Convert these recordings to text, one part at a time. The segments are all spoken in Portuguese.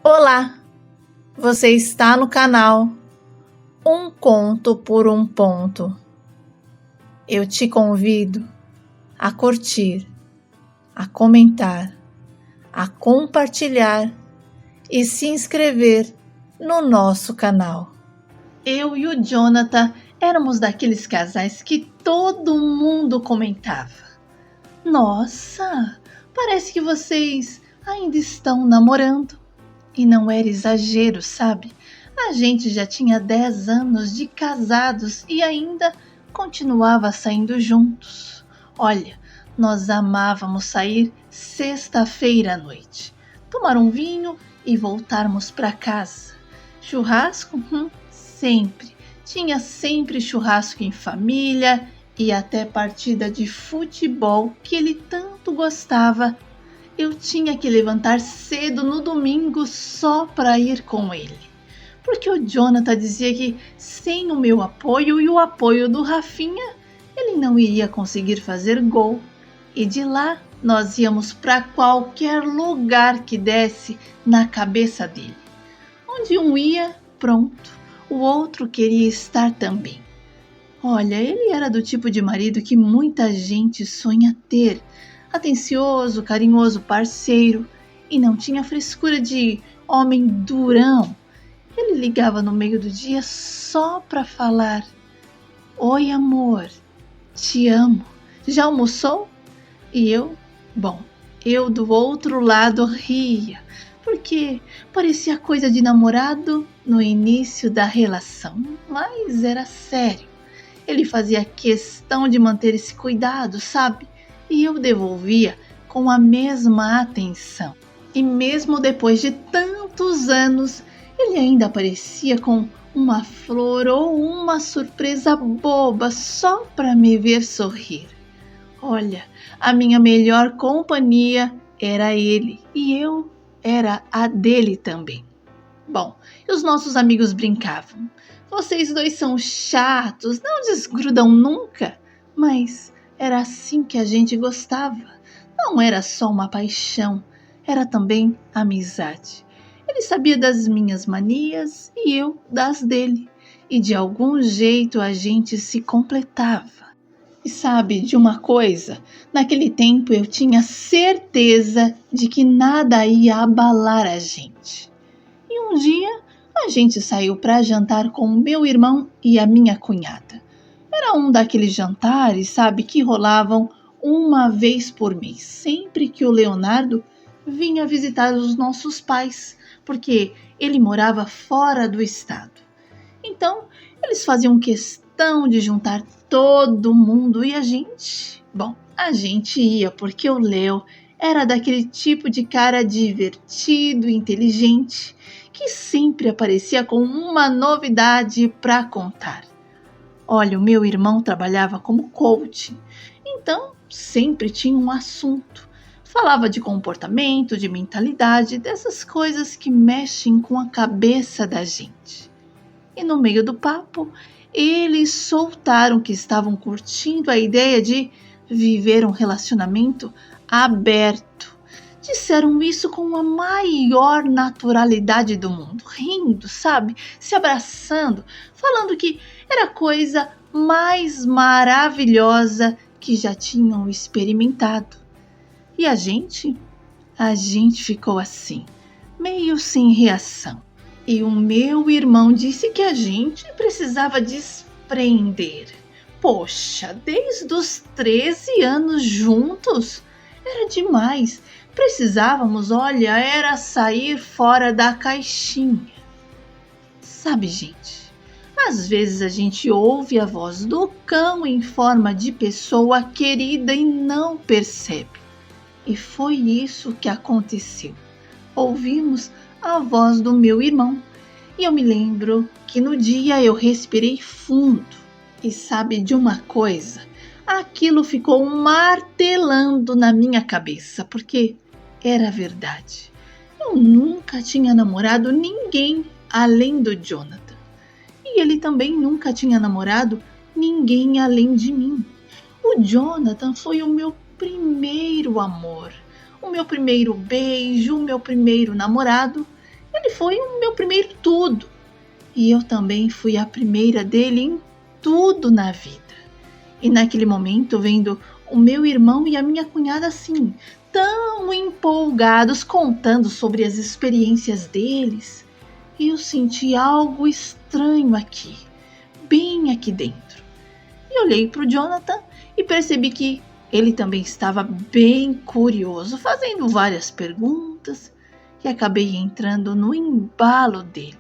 Olá, você está no canal Um Conto por um Ponto. Eu te convido a curtir, a comentar, a compartilhar e se inscrever no nosso canal. Eu e o Jonathan éramos daqueles casais que todo mundo comentava. Nossa, parece que vocês ainda estão namorando. E não era exagero, sabe? A gente já tinha 10 anos de casados e ainda continuava saindo juntos. Olha, nós amávamos sair sexta-feira à noite, tomar um vinho e voltarmos para casa. Churrasco? Sempre. Tinha sempre churrasco em família e até partida de futebol que ele tanto gostava. Eu tinha que levantar cedo no domingo só para ir com ele, porque o Jonathan dizia que sem o meu apoio e o apoio do Rafinha, ele não iria conseguir fazer gol. E de lá nós íamos para qualquer lugar que desse na cabeça dele. Onde um ia, pronto, o outro queria estar também. Olha, ele era do tipo de marido que muita gente sonha ter. Atencioso, carinhoso, parceiro, e não tinha frescura de homem durão. Ele ligava no meio do dia só para falar: "Oi, amor, te amo. Já almoçou?" E eu do outro lado ria, porque parecia coisa de namorado no início da relação, mas era sério. Ele fazia questão de manter esse cuidado, sabe? E eu devolvia com a mesma atenção. E mesmo depois de tantos anos, ele ainda aparecia com uma flor ou uma surpresa boba só para me ver sorrir. Olha, a minha melhor companhia era ele e eu era a dele também. Bom, e os nossos amigos brincavam: "Vocês dois são chatos, não desgrudam nunca." Mas era assim que a gente gostava. Não era só uma paixão, era também amizade. Ele sabia das minhas manias e eu das dele. E de algum jeito a gente se completava. E sabe de uma coisa? Naquele tempo eu tinha certeza de que nada ia abalar a gente. E um dia a gente saiu para jantar com o meu irmão e a minha cunhada. Era um daqueles jantares, sabe, que rolavam uma vez por mês, sempre que o Leonardo vinha visitar os nossos pais, porque ele morava fora do estado. Então, eles faziam questão de juntar todo mundo e a gente ia porque o Léo era daquele tipo de cara divertido e inteligente que sempre aparecia com uma novidade para contar. Olha, o meu irmão trabalhava como coach, então sempre tinha um assunto. Falava de comportamento, de mentalidade, dessas coisas que mexem com a cabeça da gente. E no meio do papo, eles soltaram que estavam curtindo a ideia de viver um relacionamento aberto. Disseram isso com a maior naturalidade do mundo, rindo, sabe? Se abraçando, falando que era a coisa mais maravilhosa que já tinham experimentado. E a gente ficou assim, meio sem reação. E o meu irmão disse que a gente precisava desprender. Poxa, desde os 13 anos juntos, era demais. Precisávamos, era sair fora da caixinha. Sabe, gente, às vezes a gente ouve a voz do cão em forma de pessoa querida e não percebe. E foi isso que aconteceu. Ouvimos a voz do meu irmão. E eu me lembro que no dia eu respirei fundo. E sabe de uma coisa? Aquilo ficou martelando na minha cabeça, porque era verdade. Eu nunca tinha namorado ninguém além do Jonathan. E ele também nunca tinha namorado ninguém além de mim. O Jonathan foi o meu primeiro amor, o meu primeiro beijo, o meu primeiro namorado. Ele foi o meu primeiro tudo. E eu também fui a primeira dele em tudo na vida. E naquele momento, vendo o meu irmão e a minha cunhada assim, tão empolgados contando sobre as experiências deles, eu senti algo estranho aqui, bem aqui dentro. E olhei para o Jonathan e percebi que ele também estava bem curioso, fazendo várias perguntas, e acabei entrando no embalo dele,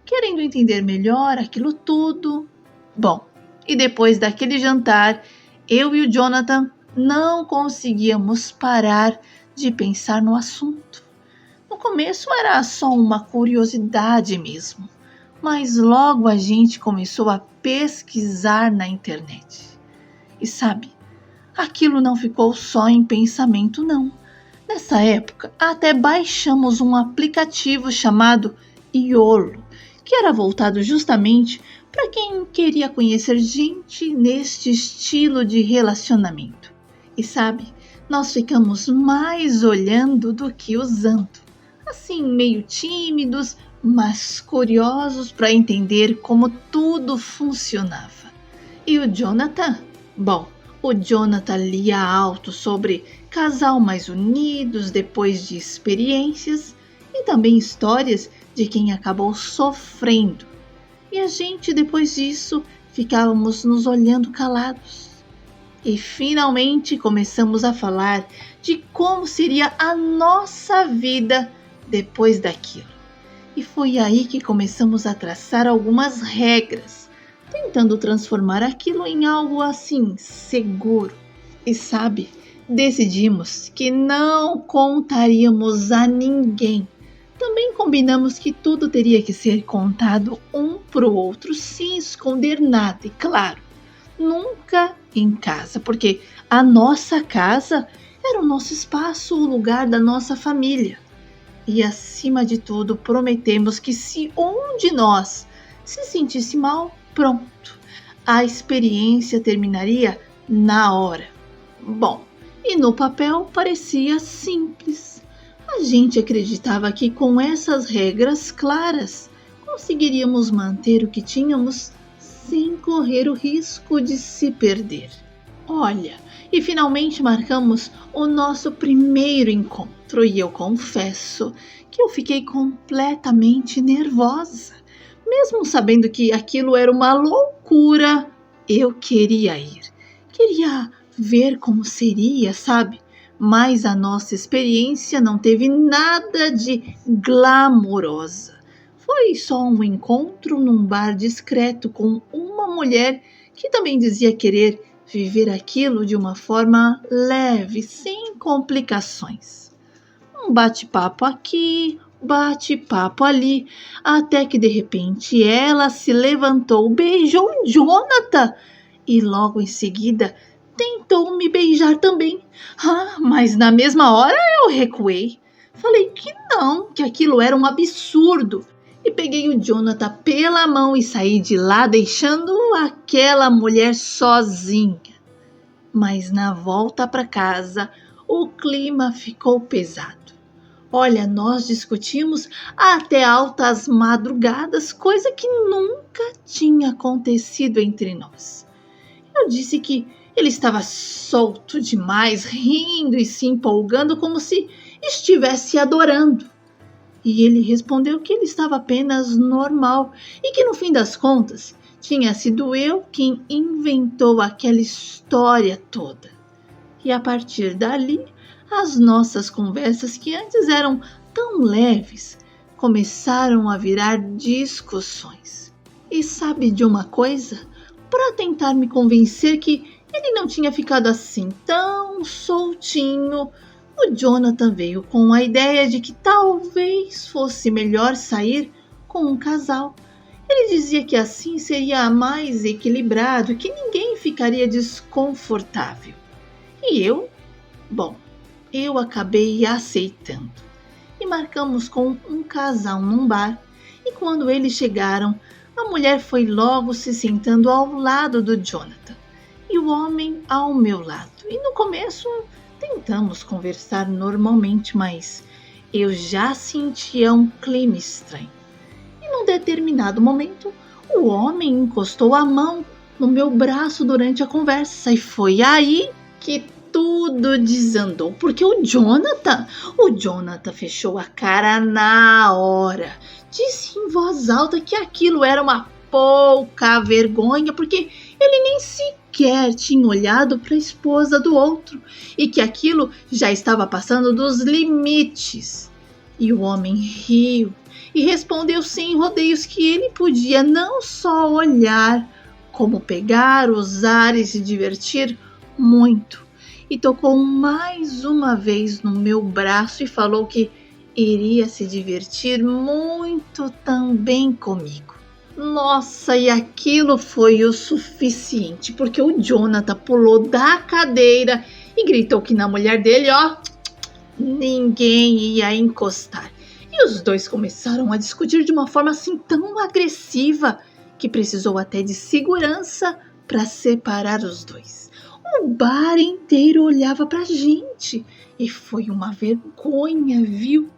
querendo entender melhor aquilo tudo. Bom, e depois daquele jantar, eu e o Jonathan não conseguíamos parar de pensar no assunto. No começo era só uma curiosidade mesmo, mas logo a gente começou a pesquisar na internet. E sabe, aquilo não ficou só em pensamento, não. Nessa época, até baixamos um aplicativo chamado YOLO, que era voltado justamente para quem queria conhecer gente neste estilo de relacionamento. E sabe, nós ficamos mais olhando do que usando. Assim, meio tímidos, mas curiosos para entender como tudo funcionava. E o Jonathan? Bom, o Jonathan lia alto sobre casal mais unidos depois de experiências e também histórias de quem acabou sofrendo. E a gente, depois disso, ficávamos nos olhando calados. E finalmente começamos a falar de como seria a nossa vida depois daquilo. E foi aí que começamos a traçar algumas regras, tentando transformar aquilo em algo assim, seguro. E sabe, decidimos que não contaríamos a ninguém. Também combinamos que tudo teria que ser contado um para o outro, sem esconder nada. E claro, nunca em casa, porque a nossa casa era o nosso espaço, o lugar da nossa família. E acima de tudo, prometemos que se um de nós se sentisse mal, pronto, a experiência terminaria na hora. Bom, e no papel parecia simples. A gente acreditava que com essas regras claras conseguiríamos manter o que tínhamos sem correr o risco de se perder. Olha, e finalmente marcamos o nosso primeiro encontro e eu confesso que eu fiquei completamente nervosa. Mesmo sabendo que aquilo era uma loucura, eu queria ir. Queria ver como seria, sabe? Mas a nossa experiência não teve nada de glamourosa. Foi só um encontro num bar discreto com uma mulher que também dizia querer viver aquilo de uma forma leve, sem complicações. Um bate-papo aqui, bate-papo ali, até que de repente ela se levantou, beijou Jonathan e logo em seguida tentou me beijar também. Mas na mesma hora eu recuei. Falei que não, que aquilo era um absurdo. E peguei o Jonathan pela mão e saí de lá deixando aquela mulher sozinha. Mas na volta para casa o clima ficou pesado. Olha, nós discutimos até altas madrugadas, coisa que nunca tinha acontecido entre nós. Eu disse que ele estava solto demais, rindo e se empolgando como se estivesse adorando. E ele respondeu que ele estava apenas normal e que no fim das contas tinha sido eu quem inventou aquela história toda. E a partir dali, as nossas conversas, que antes eram tão leves, começaram a virar discussões. E sabe de uma coisa? Para tentar me convencer que ele não tinha ficado assim tão soltinho, o Jonathan veio com a ideia de que talvez fosse melhor sair com um casal. Ele dizia que assim seria mais equilibrado, que ninguém ficaria desconfortável. E eu acabei aceitando. E marcamos com um casal num bar. E quando eles chegaram, a mulher foi logo se sentando ao lado do Jonathan e o homem ao meu lado. E no começo tentamos conversar normalmente, mas eu já sentia um clima estranho. E num determinado momento, o homem encostou a mão no meu braço durante a conversa e foi aí que tudo desandou, porque o Jonathan fechou a cara na hora. Disse em voz alta que aquilo era uma pouca vergonha, porque ele nem sequer tinha olhado para a esposa do outro e que aquilo já estava passando dos limites. E o homem riu e respondeu sem rodeios que ele podia não só olhar, como pegar, usar e se divertir muito. E tocou mais uma vez no meu braço e falou que iria se divertir muito também comigo. Nossa, e aquilo foi o suficiente, porque o Jonathan pulou da cadeira e gritou que na mulher dele, ninguém ia encostar. E os dois começaram a discutir de uma forma assim tão agressiva que precisou até de segurança para separar os dois. O bar inteiro olhava para a gente e foi uma vergonha, viu?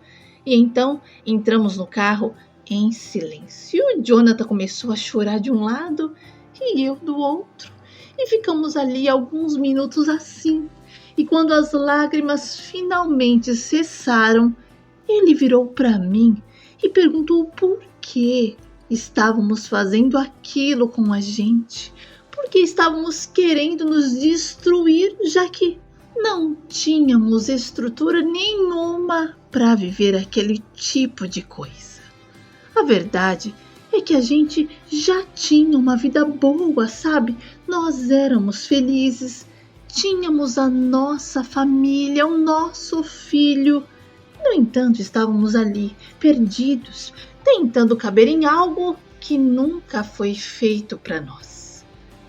E então entramos no carro em silêncio. O Jonathan começou a chorar de um lado e eu do outro. E ficamos ali alguns minutos assim. E quando as lágrimas finalmente cessaram, ele virou para mim e perguntou por que estávamos fazendo aquilo com a gente. Por que estávamos querendo nos destruir, já que não tínhamos estrutura nenhuma para viver aquele tipo de coisa. A verdade é que a gente já tinha uma vida boa, sabe? Nós éramos felizes, tínhamos a nossa família, o nosso filho. No entanto, estávamos ali, perdidos, tentando caber em algo que nunca foi feito para nós.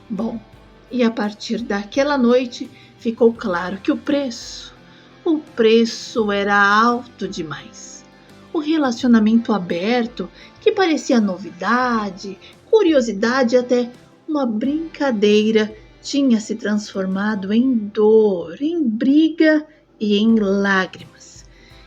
Bom, e a partir daquela noite ficou claro que o preço era alto demais. O relacionamento aberto, que parecia novidade, curiosidade, até uma brincadeira, tinha se transformado em dor, em briga e em lágrimas.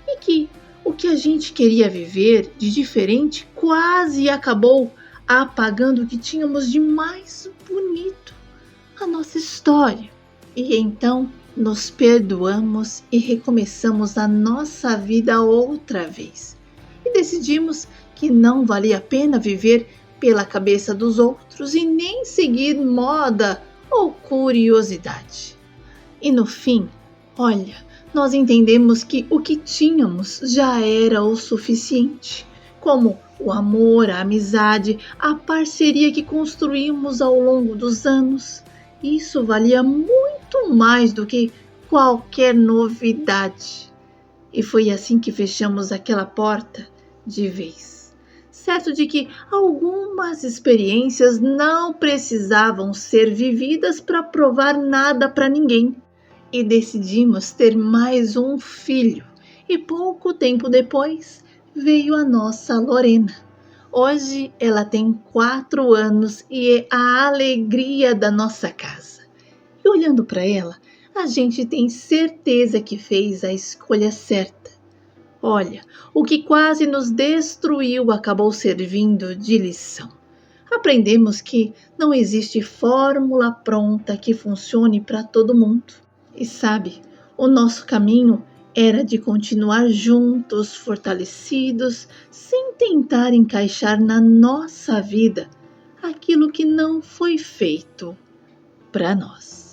E que o que a gente queria viver de diferente quase acabou apagando o que tínhamos de mais bonito, a nossa história. E então nos perdoamos e recomeçamos a nossa vida outra vez. E decidimos que não valia a pena viver pela cabeça dos outros e nem seguir moda ou curiosidade. E no fim, olha, nós entendemos que o que tínhamos já era o suficiente, como o amor, a amizade, a parceria que construímos ao longo dos anos. Isso valia muito mais do que qualquer novidade. E foi assim que fechamos aquela porta de vez, certo de que algumas experiências não precisavam ser vividas para provar nada para ninguém. E decidimos ter mais um filho. E pouco tempo depois veio a nossa Lorena. Hoje ela tem 4 anos e é a alegria da nossa casa. E olhando para ela, a gente tem certeza que fez a escolha certa. Olha, o que quase nos destruiu acabou servindo de lição. Aprendemos que não existe fórmula pronta que funcione para todo mundo. E sabe, o nosso caminho era de continuar juntos, fortalecidos, sem tentar encaixar na nossa vida aquilo que não foi feito para nós.